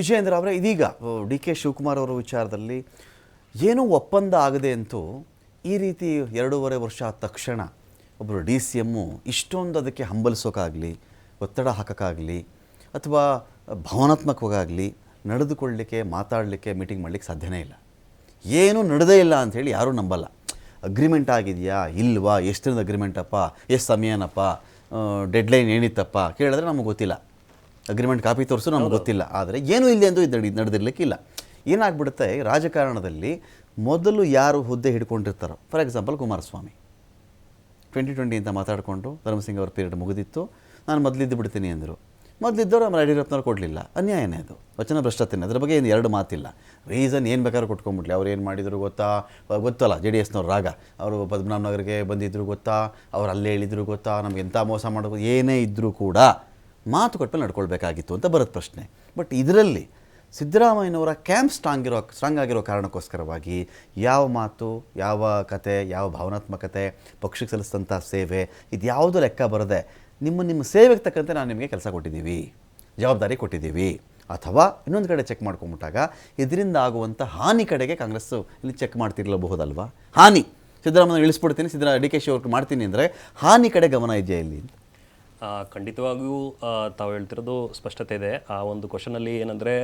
ವಿಜಯೇಂದ್ರ ಅವರೇ, ಇದೀಗ D K Shivakumar ಅವರ ವಿಚಾರದಲ್ಲಿ ಏನೂ ಒಪ್ಪಂದ ಆಗದೆ ಅಂತೂ ಈ ರೀತಿ 2.5 ವರ್ಷ ಆದ ತಕ್ಷಣ ಒಬ್ಬರು ಡಿ ಸಿ ಎಮ್ಮು ಇಷ್ಟೊಂದು ಅದಕ್ಕೆ ಹಂಬಲಿಸೋಕ್ಕಾಗಲಿ, ಒತ್ತಡ ಹಾಕೋಕ್ಕಾಗಲಿ ಅಥವಾ ಭಾವನಾತ್ಮಕವಾಗಲಿ ನಡೆದುಕೊಳ್ಳಲಿಕ್ಕೆ, ಮಾತಾಡಲಿಕ್ಕೆ, ಮೀಟಿಂಗ್ ಮಾಡಲಿಕ್ಕೆ ಸಾಧ್ಯನೇ ಇಲ್ಲ. ಏನೂ ನಡೆದೇ ಇಲ್ಲ ಅಂಥೇಳಿ ಯಾರೂ ನಂಬಲ್ಲ. ಅಗ್ರಿಮೆಂಟ್ ಆಗಿದೆಯಾ ಇಲ್ವಾ, ಎಷ್ಟು ದಿನದ ಅಗ್ರಿಮೆಂಟಪ್ಪ, ಎಷ್ಟು ಸಮಯನಪ್ಪ, ಡೆಡ್ಲೈನ್ ಏನಿತ್ತಪ್ಪ ಕೇಳಿದ್ರೆ ನಮಗೆ ಗೊತ್ತಿಲ್ಲ. ಅಗ್ರಿಮೆಂಟ್ ಕಾಪಿ ತೋರಿಸು ನಮ್ಗೆ ಗೊತ್ತಿಲ್ಲ. ಆದರೆ ಏನೂ ಇಲ್ಲಿ ಎಂದು ಇದು ನಡೆದಿರಲಿಕ್ಕಿಲ್ಲ. ಏನಾಗ್ಬಿಡುತ್ತೆ, ರಾಜಕಾರಣದಲ್ಲಿ ಮೊದಲು ಯಾರು ಹುದ್ದೆ ಹಿಡ್ಕೊಂಡಿರ್ತಾರೋ, ಫಾರ್ ಎಕ್ಸಾಂಪಲ್ ಕುಮಾರಸ್ವಾಮಿ 2020 ಅಂತ ಮಾತಾಡಿಕೊಂಡು ಧರ್ಮಸಿಂಗ್ ಅವ್ರ ಪೀರಿಯಡ್ ಮುಗಿದಿತ್ತು, ನಾನು ಮೊದಲಿದ್ದು ಬಿಡ್ತೀನಿ ಅಂದರು. ಮೊದಲಿದ್ದವರು ನಮ್ಮ ಯಡಿಯೂರಪ್ಪನವ್ರು ಕೊಡಲಿಲ್ಲ. ಅನ್ಯಾಯನೇ ಅದು, ವಚನ ಭ್ರಷ್ಟತೆನೇ. ಅದ್ರ ಬಗ್ಗೆ ಏನು ಎರಡು ಮಾತಿಲ್ಲ. ರೀಸನ್ ಏನು ಬೇಕಾದ್ರೂ ಕೊಟ್ಕೊಂಡ್ಬಿಡ್ಲಿ. ಅವ್ರು ಏನು ಮಾಡಿದ್ರು ಗೊತ್ತಲ್ಲ, JDSನವ್ರು ರಾಗ ಅವರು ಪದ್ಮನಾಭನಗರಿಗೆ ಬಂದಿದ್ದರು ಗೊತ್ತಾ, ಅವ್ರು ಅಲ್ಲೇ ಹೇಳಿದ್ರು ಗೊತ್ತಾ, ನಮ್ಗೆ ಎಂಥ ಮೋಸ ಮಾಡೋದು ಏನೇ ಇದ್ದರೂ ಕೂಡ ಮಾತು ಕೊಟ್ಟಮೇಲೆ ನಡ್ಕೊಳ್ಬೇಕಾಗಿತ್ತು ಅಂತ ಬರುತ್ತೆ ಪ್ರಶ್ನೆ. ಬಟ್ ಇದರಲ್ಲಿ ಸಿದ್ದರಾಮಯ್ಯನವರ ಕ್ಯಾಂಪ್ ಸ್ಟ್ರಾಂಗ್ ಆಗಿರೋ ಕಾರಣಕ್ಕೋಸ್ಕರವಾಗಿ ಯಾವ ಮಾತು, ಯಾವ ಕತೆ, ಯಾವ ಭಾವನಾತ್ಮಕತೆ, ಪಕ್ಷಕ್ಕೆ ಸಲ್ಲಿಸಿದಂಥ ಸೇವೆ, ಇದು ಯಾವುದೂ ಲೆಕ್ಕ ಬರದೆ ನಿಮ್ಮ ಸೇವೆಗೆ ತಕ್ಕಂತೆ ನಾವು ನಿಮಗೆ ಕೆಲಸ ಕೊಟ್ಟಿದ್ದೀವಿ, ಜವಾಬ್ದಾರಿ ಕೊಟ್ಟಿದ್ದೀವಿ, ಅಥವಾ ಇನ್ನೊಂದು ಕಡೆ ಚೆಕ್ ಮಾಡ್ಕೊಂಬಿಟ್ಟಾಗ ಇದರಿಂದ ಆಗುವಂಥ ಹಾನಿ ಕಡೆಗೆ ಕಾಂಗ್ರೆಸ್ಸು ಇಲ್ಲಿ ಚೆಕ್ ಮಾಡ್ತಿರಲಬಹುದಲ್ವಾ. ಹಾನಿ ಸಿದ್ದರಾಮಯ್ಯ ಇಳಿಸ್ಬಿಡ್ತೀನಿ, ಡಿ ಕೆ ಶಿವಕುಮಾರ್ ಮಾಡ್ತೀನಿ ಅಂದರೆ ಹಾನಿ ಕಡೆ ಗಮನ ಇದೆಯಾ ಇಲ್ಲಿ? ಖಂಡಿತವಾಗಿಯೂ ತಾವು ಹೇಳ್ತಿರೋದು ಸ್ಪಷ್ಟತೆ ಇದೆ. ಆ ಒಂದು ಕ್ವಶನಲ್ಲಿ ಏನಂದರೆ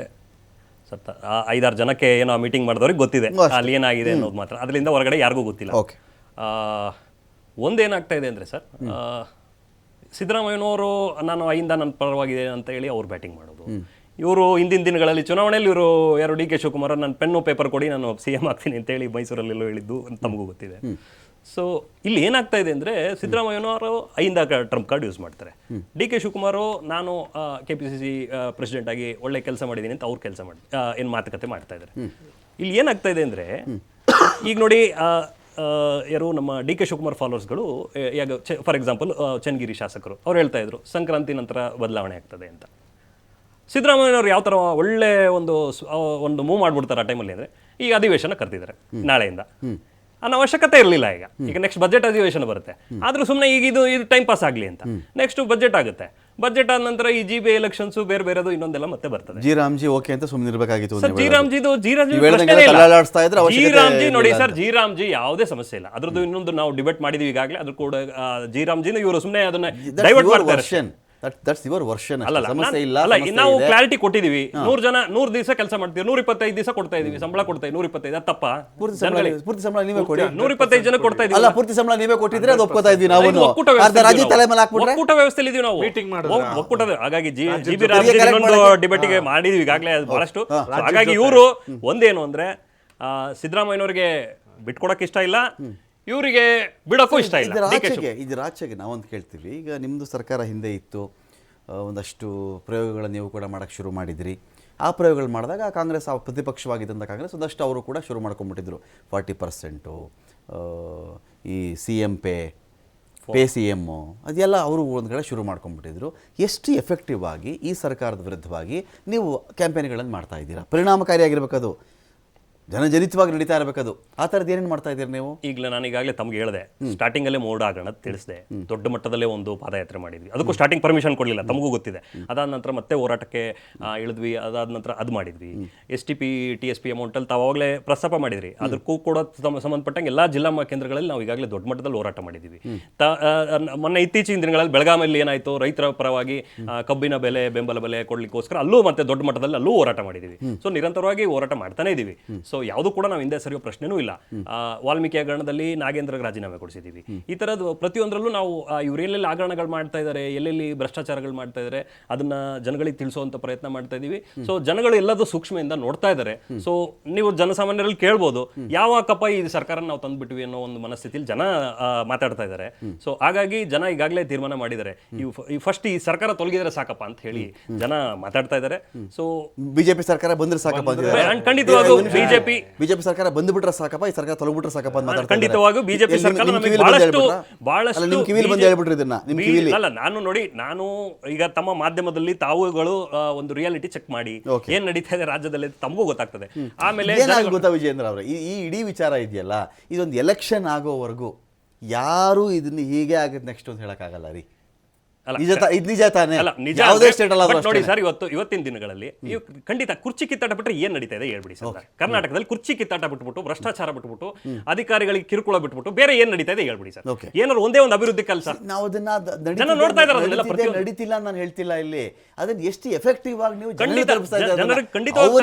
5-6 ಜನಕ್ಕೆ ಏನೋ ಮೀಟಿಂಗ್ ಮಾಡಿದವ್ರಿಗೆ ಗೊತ್ತಿದೆ ಅಲ್ಲಿ ಏನಾಗಿದೆ ಅನ್ನೋದು ಮಾತ್ರ, ಅದರಿಂದ ಹೊರಗಡೆ ಯಾರಿಗೂ ಗೊತ್ತಿಲ್ಲ. ಒಂದೇನಾಗ್ತಾ ಇದೆ ಅಂದರೆ ಸರ್, ಸಿದ್ದರಾಮಯ್ಯನವರು ನಾನು ನನ್ನ ಪರವಾಗಿದೆ ಅಂತ ಹೇಳಿ ಅವ್ರು ಬ್ಯಾಟಿಂಗ್ ಮಾಡೋದು. ಇವರು ಹಿಂದಿನ ದಿನಗಳಲ್ಲಿ ಚುನಾವಣೆಯಲ್ಲಿ ಇವರು ಯಾರು ಡಿ ಕೆ ಶಿವಕುಮಾರ್ ನನ್ನ ಪೆನ್ನು ಪೇಪರ್ ಕೊಡಿ ನಾನು CM ಆಗ್ತೀನಿ ಅಂತೇಳಿ ಮೈಸೂರಲ್ಲೆಲ್ಲೋ ಹೇಳಿದ್ದು ಅಂತ ತಮಗೂ ಗೊತ್ತಿದೆ. ಸೊ ಇಲ್ಲಿ ಏನಾಗ್ತಾ ಇದೆ ಅಂದರೆ, ಸಿದ್ದರಾಮಯ್ಯನವರು 5 ಟ್ರಂಪ್ ಕಾರ್ಡ್ ಯೂಸ್ ಮಾಡ್ತಾರೆ. ಡಿ ಕೆ ಶಿವಕುಮಾರು ನಾನು KPCC ಪ್ರೆಸಿಡೆಂಟ್ ಆಗಿ ಒಳ್ಳೆ ಕೆಲಸ ಮಾಡಿದ್ದೀನಿ ಅಂತ ಅವ್ರು ಕೆಲಸ ಮಾಡಿ ಏನು ಮಾತುಕತೆ ಮಾಡ್ತಾ ಇದ್ದಾರೆ. ಇಲ್ಲಿ ಏನಾಗ್ತಾ ಇದೆ ಅಂದರೆ, ಈಗ ನೋಡಿ ಯಾರು ನಮ್ಮ ಡಿ ಕೆ ಶಿವಕುಮಾರ್ ಫಾಲೋವರ್ಸ್ಗಳು, ಈಗ ಫಾರ್ ಎಕ್ಸಾಂಪಲ್ ಚನ್ನಗಿರಿ ಶಾಸಕರು ಅವ್ರು ಹೇಳ್ತಾ ಇದ್ರು ಸಂಕ್ರಾಂತಿ ನಂತರ ಬದಲಾವಣೆ ಆಗ್ತದೆ ಅಂತ. ಸಿದ್ದರಾಮಯ್ಯನವ್ರು ಯಾವ ಥರ ಒಳ್ಳೆ ಒಂದು ಮೂವ್ ಮಾಡ್ಬಿಡ್ತಾರೆ ಆ ಟೈಮಲ್ಲಿ ಅಂದರೆ, ಈ ಅಧಿವೇಶನ ಕರೆದಿದ್ದಾರೆ ನಾಳೆಯಿಂದ. ಅನ್ನೋ ಅವಶ್ಯಕತೆ ಇರಲಿಲ್ಲ. ಈಗ ನೆಕ್ಸ್ಟ್ ಬಜೆಟ್ ಅಧಿವೇಶನ ಬರುತ್ತೆ, ಆದರೂ ಸುಮ್ಮನೆ ಈಗ ಇದು ಟೈಮ್ ಪಾಸ್ ಆಗಲಿ ಅಂತ. ನೆಕ್ಸ್ಟ್ ಬಜೆಟ್ ಆಗುತ್ತೆ, ಬಜೆಟ್ ಆದ ನಂತರ ಈ GB ಎಲೆಕ್ಷನ್ಸ್ ಬೇರೆ ಬೇರೆದು ಇನ್ನೊಂದೆಲ್ಲ ಮತ್ತೆ ಬರ್ತದೆ. ಜಿ ಓಕೆ ಅಂತ ಸುಮ್ಮನೆ ಇರಬೇಕಾಗಿತ್ತು ಸರ್. ಜಿ ನೋಡಿ ಸರ್, ಜಿ ಯಾವುದೇ ಸಮಸ್ಯೆ ಇಲ್ಲ, ಅದ್ರದ್ದು ಇನ್ನೊಂದು ನಾವು ಡಿಬೇಟ್ ಮಾಡಿದೀವಿ ಈಗಾಗಲೇ. ಅದ್ರ ಕೂಡ ಜಿ ಇವರು ಸುಮ್ಮನೆ ಅದನ್ನ ಡೈವರ್ಟ್ ಮಾಡ್ತಾರೆ. That's your version. ಸಮಸ್ಯೆ ಇಲ್ಲ, ನಾವು ಕ್ಲಾರಿಟಿ ಕೊಟ್ಟಿದೀವಿ. 100 ದಿವಸ ಕೆಲಸ ಮಾಡ್ತೀವಿ, 125 ದಿವಸ ಕೊಡ್ತಾ ಇದೀವಿ, ಸಂಬಳ ಕೊಡ್ತಾ ಇದೀವಿ. 125 ಅದು ತಪ್ಪ? ಪೂರ್ತಿ ಸಂಬಳ ನೀವೇ ಕೊಡಿ. 125 ಜನ ಕೊಡ್ತಾ ಇದೀವಿ. ಅಲ್ಲ, ಪೂರ್ತಿ ಸಂಬಳ ನೀವೇ ಕೊಟ್ಟಿದ್ರೆ ಅದು ಒಪ್ಕೋತಾ ಇದ್ವಿ ನಾವು. ಒಕ್ಕೂಟ ವ್ಯವಸ್ಥೆಯಲ್ಲಿ ಇದೀವಿ ನಾವು, ಒಕ್ಕೂಟದ. ಹಾಗಾಗಿ GB ಇನ್ನೊಂದು ಡಿಬೇಟಿಗೆ ಮಾಡಿದೀವಿ ಈಗಾಗಲೇ ಬಹಳಷ್ಟು. ಹಾಗಾಗಿ ಇವರು ಒಂದೇನು ಅಂದ್ರೆ, ಸಿದ್ದರಾಮಯ್ಯನವರಿಗೆ ಬಿಟ್ಕೊಡಕ್ ಇಷ್ಟ ಇಲ್ಲ, ಇವರಿಗೆ ಬಿಡೋಕ್ಕೂ ಇಷ್ಟ ಇಲ್ಲ. ಇದು ರಾಜ್ಯಕ್ಕೆ ನಾವೊಂದು ಕೇಳ್ತೀವಿ. ಈಗ ನಿಮ್ಮದು ಸರ್ಕಾರ ಹಿಂದೆ ಇತ್ತು, ಒಂದಷ್ಟು ಪ್ರಯೋಗಗಳನ್ನು ನೀವು ಕೂಡ ಮಾಡೋಕ್ಕೆ ಶುರು ಮಾಡಿದಿರಿ. ಆ ಪ್ರಯೋಗಗಳು ಮಾಡಿದಾಗ ಕಾಂಗ್ರೆಸ್, ಪ್ರತಿಪಕ್ಷವಾಗಿದ್ದಂಥ ಕಾಂಗ್ರೆಸ್ ಒಂದಷ್ಟು ಅವರು ಕೂಡ ಶುರು ಮಾಡ್ಕೊಂಡ್ಬಿಟ್ಟಿದ್ರು. 40% ಈ CM ಪೇ CM ಅದೆಲ್ಲ ಅವರು ಒಂದು ಕಡೆ ಶುರು ಮಾಡ್ಕೊಂಡ್ಬಿಟ್ಟಿದ್ರು. ಎಷ್ಟು ಎಫೆಕ್ಟಿವ್ ಆಗಿ ಈ ಸರ್ಕಾರದ ವಿರುದ್ಧವಾಗಿ ನೀವು ಕ್ಯಾಂಪೇನ್ಗಳನ್ನು ಮಾಡ್ತಾ ಇದ್ದೀರಾ? ಪರಿಣಾಮಕಾರಿಯಾಗಿರ್ಬೇಕದು, ಜನಜನಿತವಾಗಿ ನಡೀತಾ ಇರಬೇಕದು. ಆ ಥರದ್ದು ಏನೇನು ಮಾಡ್ತಾ ಇದ್ದೀರಿ ನೀವು? ನಾನು ಈಗಾಗಲೇ ತಮ್ಗೆ ಹೇಳಿದೆ, ಸ್ಟಾರ್ಟಿಂಗ್ ಅಲ್ಲೇ ಮೋಡ್ ಆಗೋಣ ತಿಳಿಸಿದೆ. ದೊಡ್ಡ ಮಟ್ಟದಲ್ಲೇ ಒಂದು ಪಾದಯಾತ್ರೆ ಮಾಡಿದ್ವಿ. ಅದಕ್ಕೂ ಸ್ಟಾರ್ಟಿಂಗ್ ಪರ್ಮಿಷನ್ ಕೊಡಲಿಲ್ಲ, ತಮಗೂ ಗೊತ್ತಿದೆ. ಅದಾದ ನಂತರ ಮತ್ತೆ ಹೋರಾಟಕ್ಕೆ ಇಳಿದ್ವಿ. ಅದಾದ ನಂತರ ಅದು ಮಾಡಿದ್ವಿ. STP TSP ಅಮೌಂಟಲ್ಲಿ ತಾವು ಅವಾಗಲೇ ಪ್ರಸ್ತಾಪ ಮಾಡಿದ್ರಿ. ಅದಕ್ಕೂ ಕೂಡ ಸಂಬಂಧಪಟ್ಟಂಗೆ ಎಲ್ಲ ಜಿಲ್ಲಾ ಕೇಂದ್ರಗಳಲ್ಲಿ ನಾವು ಈಗಾಗಲೇ ದೊಡ್ಡ ಮಟ್ಟದಲ್ಲಿ ಹೋರಾಟ ಮಾಡಿದ್ದೀವಿ. ಮೊನ್ನೆ ಇತ್ತೀಚಿನ ದಿನಗಳಲ್ಲಿ ಬೆಳಗಾವಿಯಲ್ಲಿ ಏನಾಯಿತು, ರೈತರ ಪರವಾಗಿ ಕಬ್ಬಿನ ಬೆಂಬಲ ಬೆಲೆ ಕೊಡ್ಲಿಕ್ಕೋಸ್ಕರ ಅಲ್ಲೂ ಮತ್ತೆ ದೊಡ್ಡ ಮಟ್ಟದಲ್ಲಿ ಅಲ್ಲೂ ಹೋರಾಟ ಮಾಡಿದ್ದೀವಿ. ಸೊ ನಿರಂತರವಾಗಿ ಹೋರಾಟ ಮಾಡ್ತಾನೆ ಇದ್ದೀವಿ. ಸೊ ಯಾವುದು ಕೂಡ ನಾವು ಹಿಂದೆ ಸರಿಯೋ ಪ್ರಶ್ನೆನೂ ಇಲ್ಲ. ವಾಲ್ಮೀಕಿ ಹಗರಣದಲ್ಲಿ ನಾಗೇಂದ್ರಗೆ ರಾಜೀನಾಮೆ ಕೊಡಿಸಿದ್ದೀವಿ. ಈ ಥರದ್ದು ಪ್ರತಿಯೊಂದರಲ್ಲೂ ನಾವು ಇವ್ರು ಎಲ್ಲೆಲ್ಲಿ ಹಗರಣಗಳು ಮಾಡ್ತಾ ಇದ್ದಾರೆ, ಎಲ್ಲೆಲ್ಲಿ ಭ್ರಷ್ಟಾಚಾರಗಳು ಮಾಡ್ತಾ ಇದ್ದಾರೆ, ಅದನ್ನ ಜನಗಳಿಗೆ ತಿಳಿಸುವಂತ ಪ್ರಯತ್ನ ಮಾಡ್ತಾ ಇದೀವಿ. ಸೊ ಜನಗಳು ಎಲ್ಲದೂ ಸೂಕ್ಷ್ಮದಿಂದ ನೋಡ್ತಾ ಇದ್ದಾರೆ. ಸೊ ನೀವು ಜನಸಾಮಾನ್ಯರಲ್ಲಿ ಕೇಳ್ಬೋದು, ಯಾವಾಗಪ್ಪ ಈ ಸರ್ಕಾರ ನಾವು ತಂದ್ಬಿಟ್ವಿ ಅನ್ನೋ ಒಂದು ಮನಸ್ಥಿತಿಯಲ್ಲಿ ಜನ ಮಾತಾಡ್ತಾ ಇದ್ದಾರೆ. ಸೊ ಹಾಗಾಗಿ ಜನ ಈಗಾಗಲೇ ತೀರ್ಮಾನ ಮಾಡಿದ್ದಾರೆ, ಈ ಫಸ್ಟ್ ಈ ಸರ್ಕಾರ ತೊಲಗಿದ್ರೆ ಸಾಕಪ್ಪ ಅಂತ ಹೇಳಿ ಜನ ಮಾತಾಡ್ತಾ ಇದ್ದಾರೆ. ಸೊ ಬಿಜೆಪಿ ಸರ್ಕಾರ ಬಂದ್ರೆ ಸಾಕಪ್ಪ, ಖಂಡಿತವಾಗೂ ಬಿಜೆಪಿ ಸರ್ಕಾರ ಬಂದ್ಬಿಟ್ರೆ ಸಾಕಪ್ಪ, ಈ ಸರ್ಕಾರ ತೊಲಗ್ಬಿಟ್ರೆ ಸಾಕಪ್ಪ ಅಂತ ಮಾತಾಡ್ತಾರೆ. ಖಂಡಿತವಾಗೂ ಬಿಜೆಪಿ ಸರ್ಕಾರ ನಾನು ಈಗ ತಮ್ಮ ಮಾಧ್ಯಮದಲ್ಲಿ ತಾವುಗಳು ಒಂದು ರಿಯಾಲಿಟಿ ಚೆಕ್ ಮಾಡಿ ಏನ್ ನಡೀತಾ ಇದೆ ರಾಜ್ಯದಲ್ಲಿ ತಮಗೂ ಗೊತ್ತಾಗ್ತದೆ. ಆಮೇಲೆ ಗೊತ್ತಾ ವಿಜಯೇಂದ್ರ ಅವರೇ, ಈ ಇಡೀ ವಿಚಾರ ಇದೆಯಲ್ಲ, ಇದೊಂದು ಎಲೆಕ್ಷನ್ ಆಗೋವರೆಗೂ ಯಾರು ಇದನ್ನ ಹೀಗೆ ಆಗುತ್ತೆ ನೆಕ್ಸ್ಟ್ ಅಂತ ಹೇಳಕ್ಕಾಗಲ್ಲ ರೀ. ಇದು ನಿಜ ತಾನೇ? ಅಲ್ಲ ನಿಜ ಯಾವುದೇ ಅಂದ್ರೆ- ಸ್ಟೇಟ್ ಅಲ್ಲ but ನೋಡಿ ಸರ್, ಇವತ್ತಿನ ದಿನಗಳಲ್ಲಿ ಖಂಡಿತ ಕುರ್ಚಿ ಕಿತ್ತಾಟ ಬಿಟ್ಟರೆ ಏನ್ ನಡೀತಾ ಇದೆ ಹೇಳ್ಬಿಡಿ ಸರ್. ಕರ್ನಾಟಕದಲ್ಲಿ ಕುರ್ಚಿ ಕಿತ್ತಾಟ ಬಿಟ್ಬಿಟ್ಟು, ಭ್ರಷ್ಟಾಚಾರ ಬಿಟ್ಬಿಟ್ಟು, ಅಧಿಕಾರಿಗಳಿಗೆ ಕಿರುಕುಳ ಬಿಟ್ಬಿಟ್ಟು ಬೇರೆ ಏನ್ ನಡೀತಾ ಇದೆ ಹೇಳ್ಬಿಡಿ ಸರ್. ಏನಾದ್ರು ಒಂದೇ ಒಂದು ಅಭಿವೃದ್ಧಿ ಕೆಲಸ ನಾವು ಅದನ್ನ ಜನ ನೋಡ್ತಾ ಇದ್ದಾರೆ, ಅದನ್ನೆಲ್ಲ ಪ್ರತಿಯೊಂದು ನಡೀತಿಲ್ಲ ನಾನು ಹೇಳ್ತಿಲ್ಲ. ಇಲ್ಲಿ ಅದನ್ನ ಎಷ್ಟು ಎಫೆಕ್ಟಿವ್ ಆಗಿ ನೀವು ಖಂಡಿತ ತಲುಪಿಸ್ತಾ ಜನರಿಗೆ ಖಂಡಿತ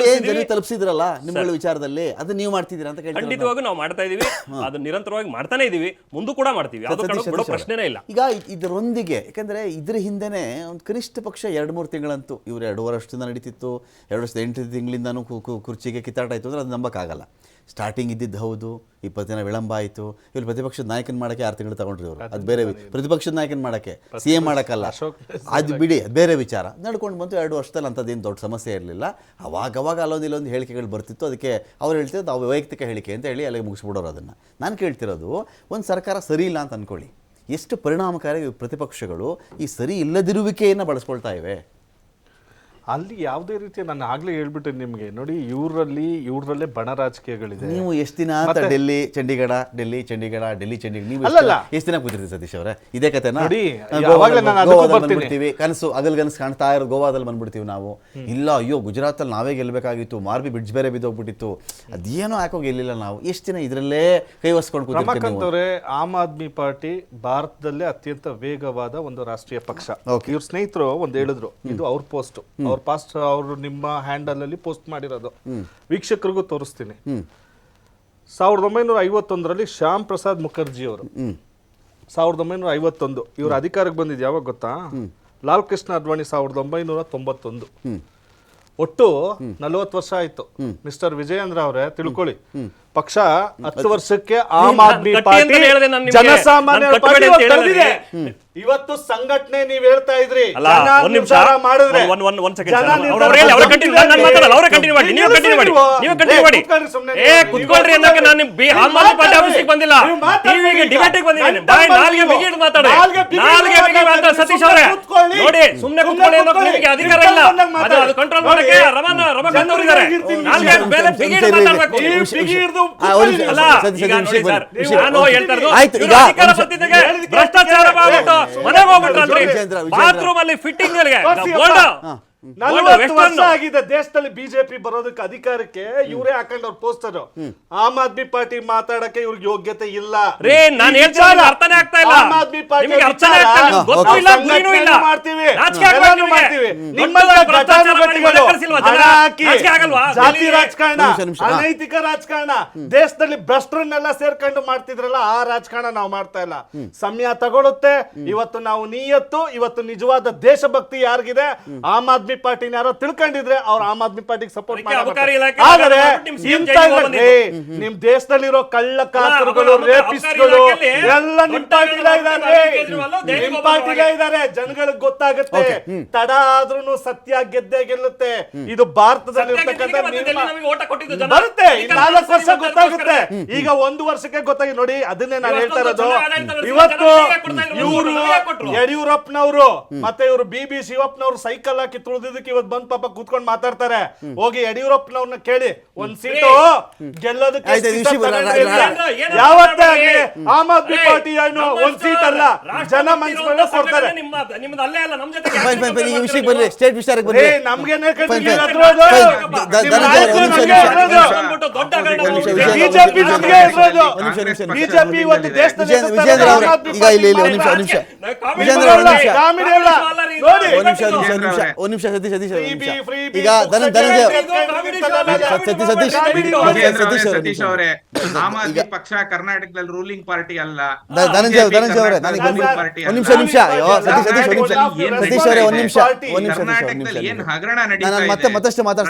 ಜನರಿಗೆ ತಲುಪಿಸಿದ್ರಲ್ಲ ನಿಮ್ಮಗಳ ವಿಚಾರದಲ್ಲಿ, ಅದನ್ನ ನೀವು ಮಾಡ್ತಿದ್ದೀರಾ ಅಂತ ಕೇಳ್ತೀನಿ. ಖಂಡಿತವಾಗೂ ನಾವು ಮಾಡ್ತಾ ಇದೀವಿ, ಅದನ್ನ ನಿರಂತರವಾಗಿ ಮಾಡ್ತಾನೆ ಇದೀವಿ, ಮುಂದೂ ಕೂಡ ಮಾಡ್ತೀವಿ, ಅದು ಬಿಡೋ ಪ್ರಶ್ನೆನೇ ಇಲ್ಲ. ಈಗ ಇದರೊಂದಿಗೆ ಯಾಕಂದ್ರೆ ಇದ್ರ ಹಿಂದೆನೆ ಒಂದು ಕನಿಷ್ಠ ಪಕ್ಷ 2-3 ತಿಂಗಳಂತೂ ಇವ್ರು 2.5 ವರ್ಷದಿಂದ ನಡೀತಿತ್ತು, 2 ವರ್ಷದ 8 ತಿಂಗಳಿಂದನೂ ಕುರ್ಚಿಗೆ ಕಿತ್ತಾಟ ಆಯಿತು ಅಂದ್ರೆ ಅದು ನಂಬಕ್ಕಾಗಲ್ಲ. ಸ್ಟಾರ್ಟಿಂಗ್ ಇದ್ದಿದ್ದು ಹೌದು, 20 ದಿನ ವಿಳಂಬ ಆಯಿತು. ಇವ್ರು ಪ್ರತಿಪಕ್ಷದ ನಾಯಕನ ಮಾಡೋಕ್ಕೆ 6 ತಿಂಗಳು ತಗೊಂಡ್ರಿ ಅವರು. ಅದು ಬೇರೆ ಪ್ರತಿಪಕ್ಷದ ನಾಯಕನ ಮಾಡೋಕ್ಕೆ, CM ಮಾಡೋಕ್ಕಲ್ಲ, ಅದು ಬಿಡಿ, ಅದು ಬೇರೆ ವಿಚಾರ. ನಡ್ಕೊಂಡು ಬಂತು 2 ವರ್ಷದಲ್ಲಿ ಅಂಥದ್ದೇನು ದೊಡ್ಡ ಸಮಸ್ಯೆ ಇರಲಿಲ್ಲ. ಅವಾಗ ಅಲ್ಲೊಂದು ಹೇಳಿಕೆಗಳು ಬರ್ತಿತ್ತು. ಅದಕ್ಕೆ ಅವ್ರು ಹೇಳ್ತಿದ್ದು ನಾವು ವೈಯಕ್ತಿಕ ಹೇಳಿಕೆ ಅಂತ ಹೇಳಿ ಅಲ್ಲಿಗೆ ಮುಗಿಸ್ಬಿಡೋರು. ಅದನ್ನು ನಾನು ಕೇಳ್ತಿರೋದು, ಒಂದು ಸರ್ಕಾರ ಸರಿ ಇಲ್ಲ ಅಂತ ಅಂದ್ಕೊಳ್ಳಿ, ಎಷ್ಟು ಪರಿಣಾಮಕಾರಿ ಪ್ರತಿಪಕ್ಷಗಳು ಈ ಸರಿ ಇಲ್ಲದಿರುವಿಕೆಯನ್ನು ಬಳಸ್ಕೊಳ್ತಾ ಇವೆ. ಅಲ್ಲಿ ಯಾವುದೇ ರೀತಿಯ ನಾನು ಆಗ್ಲೇ ಹೇಳ್ಬಿಟ್ಟೆ ನಿಮ್ಗೆ, ನೋಡಿ ಇವ್ರಲ್ಲೇ ಬಣ ರಾಜಕೀಯಗಳಿದೆ. ನೀವು ಎಷ್ಟು ದಿನ ಅಂತ ಡೆಲ್ಲಿ ಚಂಡೀಗಢ ನೀವು ಎಷ್ಟು ದಿನ ಕೂತಿರ್ತೀವಿ ಸತೀಶ್ ಅವರೇ? ಇದೇ ಕತೆನಾ? ಬಂದ್ಬಿಡ್ತೀವಿ, ಕನಸು ಅಗಲ್ಗನಸು ಕಾಣ್ತಾ ಇರೋ ಗೋವಾದಲ್ಲಿ ಬಂದ್ಬಿಡ್ತೀವಿ ನಾವು. ಇಲ್ಲ ಅಯ್ಯೋ ಗುಜರಾತಲ್ಲಿ ನಾವೇ ಗೆಲ್ಲಬೇಕಾಗಿತ್ತು, ಮಾರ್ಬಿ ಬ್ರಿಡ್ಜ್ ಬೇರೆ ಬಿದ್ದೋಗ್ಬಿಟ್ಟಿತ್ತು, ಅದೇನೋ ಯಾಕೋ ಗೆಲ್ಲಿಲ್ಲ ನಾವು. ಎಷ್ಟು ದಿನ ಇದರಲ್ಲೇ ಕೈವಸ್ಕೊಂಡು ಕೂತಿರ್ತೀವಿ. ಆಮ್ ಆದ್ಮಿ ಪಾರ್ಟಿ ಭಾರತದಲ್ಲೇ ಅತ್ಯಂತ ವೇಗವಾದ ಒಂದು ರಾಷ್ಟ್ರೀಯ ಪಕ್ಷ. ಇವ್ರ ಸ್ನೇಹಿತರು ಒಂದು ಹೇಳಿದ್ರು, ಇದು ಅವ್ರ ಪೋಸ್ಟ್, ಅವರು ನಿಮ್ಮ ಹ್ಯಾಂಡಲ್ ಅಲ್ಲಿ ಪೋಸ್ಟ್ ಮಾಡಿರೋದು, ವೀಕ್ಷಕರಿಗೂ ತೋರಿಸ್ತೀನಿ. 1951ರಲ್ಲಿ ಶ್ಯಾಮ್ ಪ್ರಸಾದ್ ಮುಖರ್ಜಿ ಅವರು, 1951 ಇವ್ರ ಅಧಿಕಾರಕ್ಕೆ ಬಂದಿದ್ದು ಯಾವಾಗ ಗೊತ್ತಾ? ಲಾಲ್ ಕೃಷ್ಣ ಅಡ್ವಾಣಿ 1991. ಒಟ್ಟು 40 ವರ್ಷ ಆಯ್ತು. ಮಿಸ್ಟರ್ ವಿಜಯೇಂದ್ರ ಅವರೇ ತಿಳ್ಕೊಳ್ಳಿ, ಪಕ್ಷ 10 ವರ್ಷಕ್ಕೆ ಆಮ್ ಆದ್ಮಿ ಪಾರ್ಟಿ ಜನಸಾಮಾನ್ಯರ ಪಾರ್ಟಿ ಕಳೆದಿದೆ. ಇವತ್ತು ಸಂಘಟನೆ ನೀವ್ ಹೇಳ್ತಾ ಇದ್ರಿ, ಮಾಡಿದ್ರೆ ಸತೀಶ್ ಅವರೇ ನೋಡಿ, ಸುಮ್ಮನೆ ಕುತ್ಕೊಳ್ಳಿ ಅನ್ನೋಕೆ ನಿಮಗೆ ಅಧಿಕಾರ ಇಲ್ಲ, ಅದು ಕಂಟ್ರೋಲ್ ಮಾಡಕ್ಕೆ ರಮಾಕಾಂತ್ ಅವರು ಇದ್ದಾರೆ. ಭ್ರಷ್ಟಾಚಾರ ಬಾತ್ರೂಮ್ ಅಲ್ಲಿ ಫಿಟ್ಟಿಂಗ್ ಆಗಿದೆ. ದೇಶದಲ್ಲಿ ಬಿಜೆಪಿ ಬರೋದಕ್ಕೆ ಅಧಿಕಾರಕ್ಕೆ ಇವರೇ ಹಾಕೊಂಡವ್ರ ಪೋಸ್ಟರ್. ಆಮ್ ಆದ್ಮಿ ಪಾರ್ಟಿ ಮಾತಾಡಕ್ಕೆ ಇವ್ರಿಗೆ ಯೋಗ್ಯತೆ ಇಲ್ಲ. ಅರ್ಥನೇ ಆಗ್ತಾ ಇಲ್ಲ. ಆಮ್ ಆದ್ಮಿ ಪಾರ್ಟಿ ಮಾಡ್ತೀವಿ, ಜಾತಿ ರಾಜಕಾರಣ, ಅನೈತಿಕ ರಾಜಕಾರಣ, ದೇಶದಲ್ಲಿ ಭ್ರಷ್ಟರನ್ನೆಲ್ಲ ಸೇರ್ಕೊಂಡು ಮಾಡ್ತಿದ್ರಲ್ಲ ಆ ರಾಜಕಾರಣ ನಾವು ಮಾಡ್ತಾ ಇಲ್ಲ. ಸಮಯ ತಗೊಳುತ್ತೆ. ಇವತ್ತು ನಾವು ನಿಯತ್ತು, ಇವತ್ತು ನಿಜವಾದ ದೇಶಭಕ್ತಿ ಯಾರಿಗಿದೆ, ಆಮ್ ಆದ್ಮಿ ಪಾರ್ಟಿನ ಯಾರೋ ತಿಳ್ಕೊಂಡಿದ್ರೆ ಅವ್ರು ಆಮ್ ಆದ್ಮಿ ಪಾರ್ಟಿಗೆ ಸಪೋರ್ಟ್ ಮಾಡ್ತಾರೆ. ಆದರೆ ನಿಮ್ ದೇಶದಲ್ಲಿರೋ ಕಳ್ಳ ಕಾತರುಗಳು, ರೇಪಿಸ್ಟ್ಗಳು ಎಲ್ಲ ನಿಮ್ ಪಾರ್ಟಿಲೇ ಇದ್ದಾರೆ. ಜನಗಳಿಗೆ ಗೊತ್ತಾಗುತ್ತೆ, ತಡ ಆದ್ರೂ ಸತ್ಯ ಗೆದ್ದೇ ಗೆಲ್ಲುತ್ತೆ. ಇದು ಭಾರತದಲ್ಲಿ ಬರುತ್ತೆ. 4 ವರ್ಷ ಗೊತ್ತಾಗುತ್ತೆ. ಈಗ 1 ವರ್ಷಕ್ಕೆ ಗೊತ್ತಾಗಿ ನೋಡಿ. ಅದನ್ನೇ ನಾನು ಹೇಳ್ತಾ ಇರೋದು. ಇವತ್ತು ಇವರು ಯಡಿಯೂರಪ್ಪನವರು ಮತ್ತೆ ಇವರು BB ಶಿವಪ್ಪನವರು ಸೈಕಲ್ ಹಾಕಿ ತುಳಿದಿದ್ದಕ್ಕೆ ಇವತ್ತು ಬಂದ್ ಪಾಪ ಕೂತ್ಕೊಂಡು ಮಾತಾಡ್ತಾರೆ. ಹೋಗಿ ಯಡಿಯೂರಪ್ಪನವ್ರನ್ನ ಕೇಳಿ, ಒಂದ್ ಸೀಟು ಗೆಲ್ಲೋದಕ್ಕೆ ಯಾವತ್ತೇ ಆಗ್ಲಿ ಆಮ್ ಆದ್ಮಿ ಪಾರ್ಟಿ ಏನು ಒಂದ್ ಸೀಟ್ ಅಲ್ಲ, ಜನ ಮನ್ಸುಗಳನ್ನ ಕೊಡ್ತಾರೆ. ಸ್ಟೇಟ್ ವಿಚಾರಕ್ಕೆ ಬನ್ನಿ. ನಮ್ಗೇನೆ ಬಿಜೆಪಿ ಇವತ್ತು ದೇಶದಲ್ಲಿ ಈಗ ಸತೀಶ್ ಅವರೇ, ಆಮ್ ಆದ್ಮಿ ಪಕ್ಷ ಕರ್ನಾಟಕದಲ್ಲಿ ರೂಲಿಂಗ್ ಪಾರ್ಟಿ ಅಲ್ಲ. ಧನಂಜಯ ಅವರೇ, ಕರ್ನಾಟಕದಲ್ಲಿ ಏನ್ ಹಗರಣ ನಡೀತಾ ಇದೆ, ಮತ್ತಷ್ಟು ಮಾತಾಡ್ತೀನಿ.